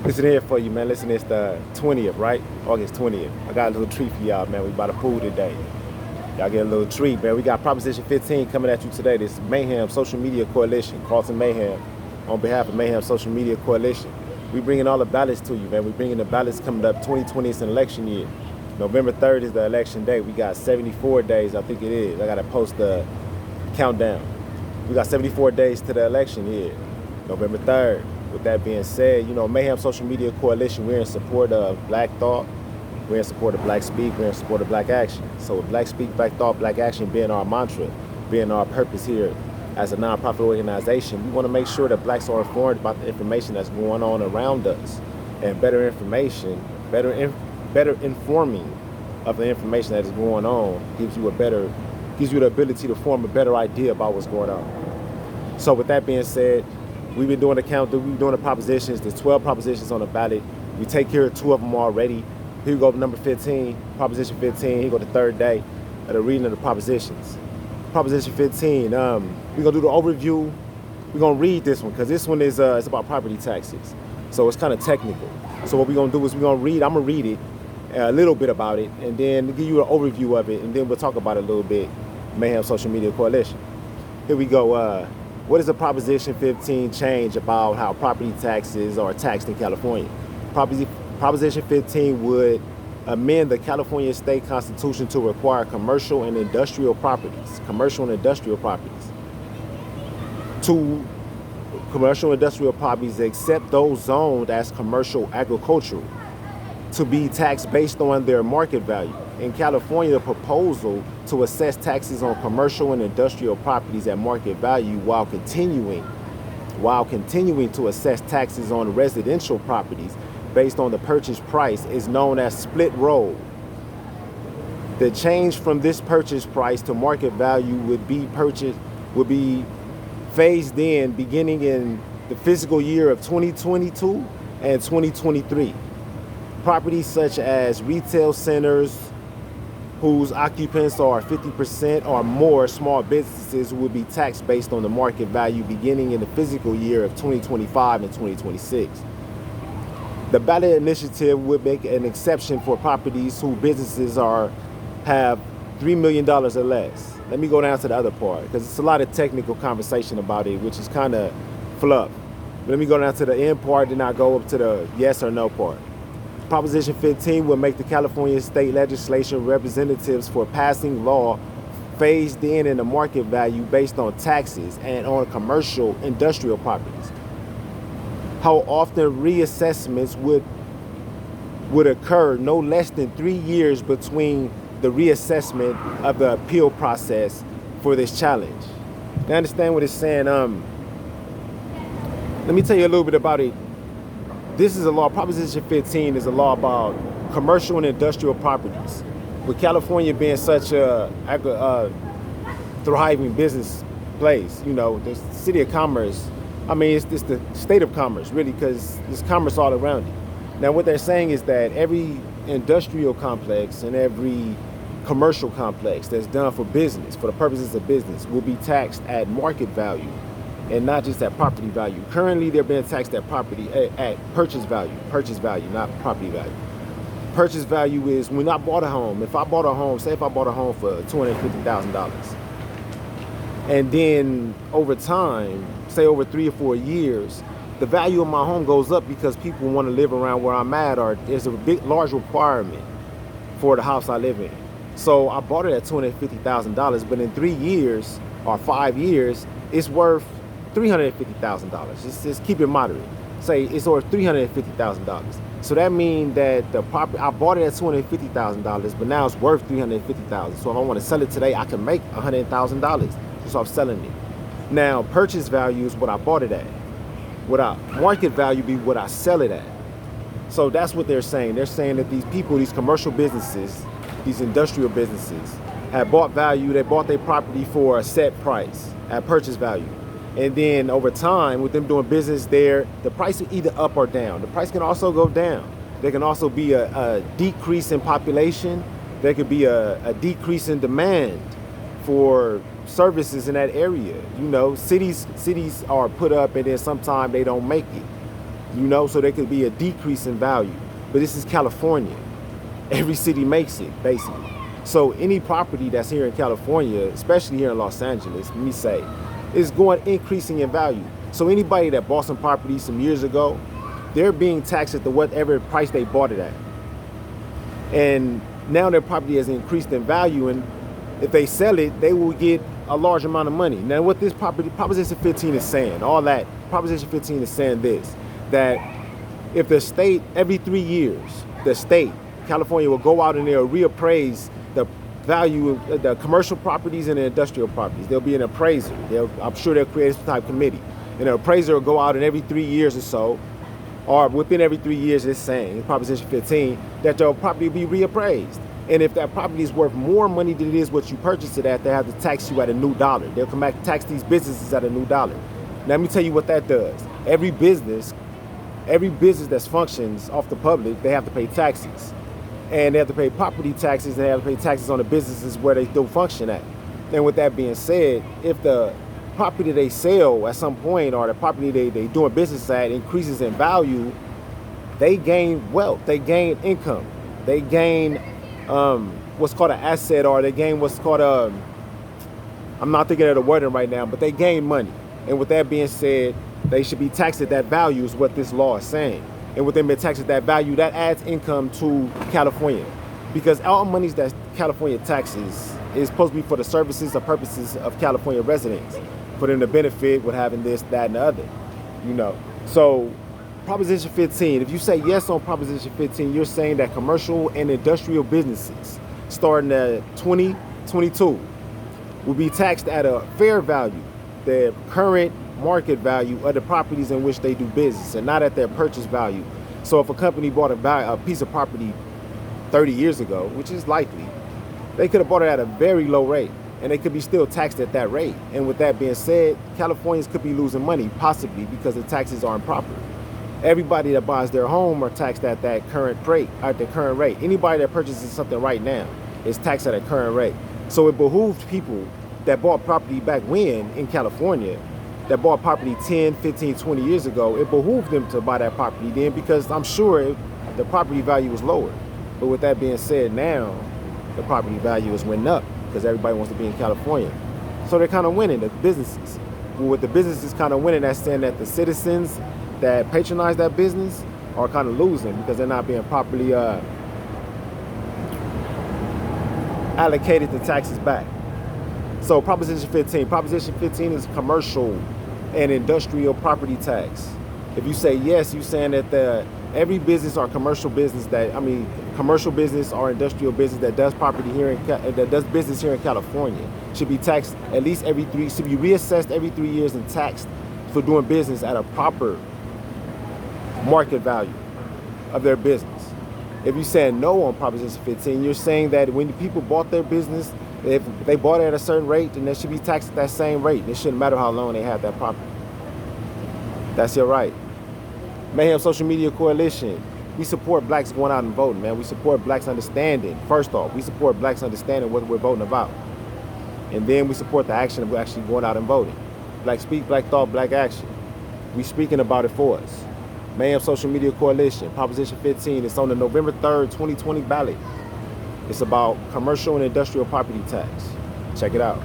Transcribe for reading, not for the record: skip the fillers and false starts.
Listen here for you, man. Listen, it's the 20th, right? August 20th. I got a little treat for y'all, man. We about to food today. Y'all get a little treat, man. We got Proposition 15 coming at you today. This is Mayhams Social Media Coalition, Carlton Mayhem, on behalf of Mayhem Social Media Coalition. We bringing all the ballots to you, man. We bringing the ballots coming up. 2020 is an election year. November 3rd is the election day. We got 74 days, I think it is. I got to post the countdown. We got 74 days to the election year, November 3rd. With that being said, you know, Mayhem Social Media Coalition, we're in support of Black Thought, we're in support of Black Speak, we're in support of Black Action. So with Black Speak, Black Thought, Black Action being our mantra, being our purpose here as a nonprofit organization, we want to make sure that blacks are informed about the information that's going on around us. And better information, better informing of the information that is going on gives you the ability to form a better idea about what's going on. So with that being said, we've been doing the count, we've been doing the propositions. There's 12 propositions on the ballot. We take care of 2 of them already. Here we go to number 15, Proposition 15. Here go the third day of the reading of the propositions. Proposition 15, we're gonna do the overview. We're gonna read this one because this one is it's about property taxes. So it's kind of technical. So what we're gonna do is we're gonna read, I'm gonna read it, a little bit about it, and then give you an overview of it, and then we'll talk about it a little bit. Mayhem Social Media Coalition. Here we go. What is the Proposition 15 change about how property taxes are taxed in California? Proposition 15 would amend the California state constitution to require commercial and industrial properties, except those zoned as commercial agricultural, to be taxed based on their market value. In California, the proposal to assess taxes on commercial and industrial properties at market value while continuing to assess taxes on residential properties based on the purchase price is known as split roll. The change from this purchase price to market value would be phased in beginning in the fiscal year of 2022 and 2023. Properties such as retail centers whose occupants are 50% or more small businesses will be taxed based on the market value beginning in the fiscal year of 2025 and 2026. The ballot initiative would make an exception for properties whose businesses have $3 million or less. Let me go down to the other part because it's a lot of technical conversation about it, which is kind of fluff. But let me go down to the end part, then I'll go up to the yes or no part. Proposition 15 will make the California state legislation representatives for passing law phased in the market value based on taxes and on commercial industrial properties. How often reassessments would occur no less than 3 years between the reassessment of the appeal process for this challenge. You understand what it's saying? Let me tell you a little bit about it. This is a law, Proposition 15 is a law about commercial and industrial properties. With California being such a thriving business place, you know, the city of commerce, I mean, it's the state of commerce, really, because there's commerce all around it. Now, what they're saying is that every industrial complex and every commercial complex that's done for business, for the purposes of business, will be taxed at market value and not just at property value. Currently, they're being taxed at purchase value, not property value. Purchase value is when I bought a home. If I bought a home for $250,000, and then over time, say over 3 or 4 years, the value of my home goes up because people want to live around where I'm at, or there's a large requirement for the house I live in. So I bought it at $250,000, but in 3 years or 5 years, it's worth $350,000. Just keep it moderate. Say it's worth $350,000. So that means that the property I bought it at $250,000, but now it's worth $350,000. So if I want to sell it today, I can make $100,000 just off selling it. Now, purchase value is what I bought it at. Market value be what I sell it at. So that's what they're saying. They're saying that these people, these commercial businesses, these industrial businesses, have bought value. They bought their property for a set price at purchase value. And then over time, with them doing business there, the price is either up or down. The price can also go down. There can also be a decrease in population. There could be a decrease in demand for services in that area. You know, cities are put up and then sometimes they don't make it. you know, so there could be a decrease in value. But this is California. Every city makes it, basically. So any property that's here in California, especially here in Los Angeles, let me say, is going increasing in value. So anybody that bought some property some years ago, they're being taxed at the whatever price they bought it at. And now their property has increased in value, and if they sell it, they will get a large amount of money. Now what this Proposition 15 is saying, Proposition 15 is saying this, that if the state, every 3 years, the state, California, will go out and they'll reappraise the value of the commercial properties and the industrial properties. There'll be an appraiser. I'm sure they'll create some type of committee. And an appraiser will go out and every 3 years or so, or within every 3 years, it's saying, in Proposition 15, that your property will be reappraised. And if that property is worth more money than it is what you purchased it at, they have to tax you at a new dollar. They'll come back and tax these businesses at a new dollar. Now, let me tell you what that does. Every business that functions off the public, they have to pay taxes. And they have to pay property taxes, and they have to pay taxes on the businesses where they still function at. And with that being said, if the property they sell at some point, or the property they doing business at, increases in value, they gain wealth, they gain income, they gain what's called an asset, or they gain what's called I'm not thinking of the wording right now, but they gain money. And with that being said, they should be taxed at that value is what this law is saying. And with them being taxed at that value, that adds income to California. Because all monies that California taxes is supposed to be for the services or purposes of California residents, for them to benefit with having this, that, and the other, you know. So Proposition 15, if you say yes on Proposition 15, you're saying that commercial and industrial businesses starting at 2022 will be taxed at a fair value, the current market value of the properties in which they do business, and not at their purchase value. So if a company bought a piece of property 30 years ago, which is likely, they could have bought it at a very low rate, and they could be still taxed at that rate. And with that being said, Californians could be losing money, possibly because the taxes are improper. Everybody that buys their home are taxed at that current rate, Anybody that purchases something right now is taxed at a current rate. So it behooved people that bought property back when in California, that bought property 10, 15, 20 years ago, it behooved them to buy that property then, because I'm sure the property value was lower. But with that being said, now the property value is went up because everybody wants to be in California. So they're kind of winning, the businesses. Well, with the businesses kind of winning, that's saying that the citizens that patronize that business are kind of losing because they're not being properly allocated the taxes back. So Proposition 15 is commercial and industrial property tax. If you say yes, you're saying that every business or commercial business commercial business or industrial business that does that does business here in California should be taxed at least should be reassessed every 3 years and taxed for doing business at a proper market value of their business. If you're saying no on Proposition 15, you're saying that when people bought their business, if they bought it at a certain rate, then they should be taxed at that same rate. It shouldn't matter how long they have that property. That's your right. Mayhem Social Media Coalition, we support blacks going out and voting, man. We support blacks understanding. First off, we support blacks understanding what we're voting about. And then we support the action of actually going out and voting. Black speak, black thought, black action. We speaking about it for us. Mayhem Social Media Coalition, Proposition 15. It's on the November 3rd, 2020 ballot. It's about commercial and industrial property tax. Check it out.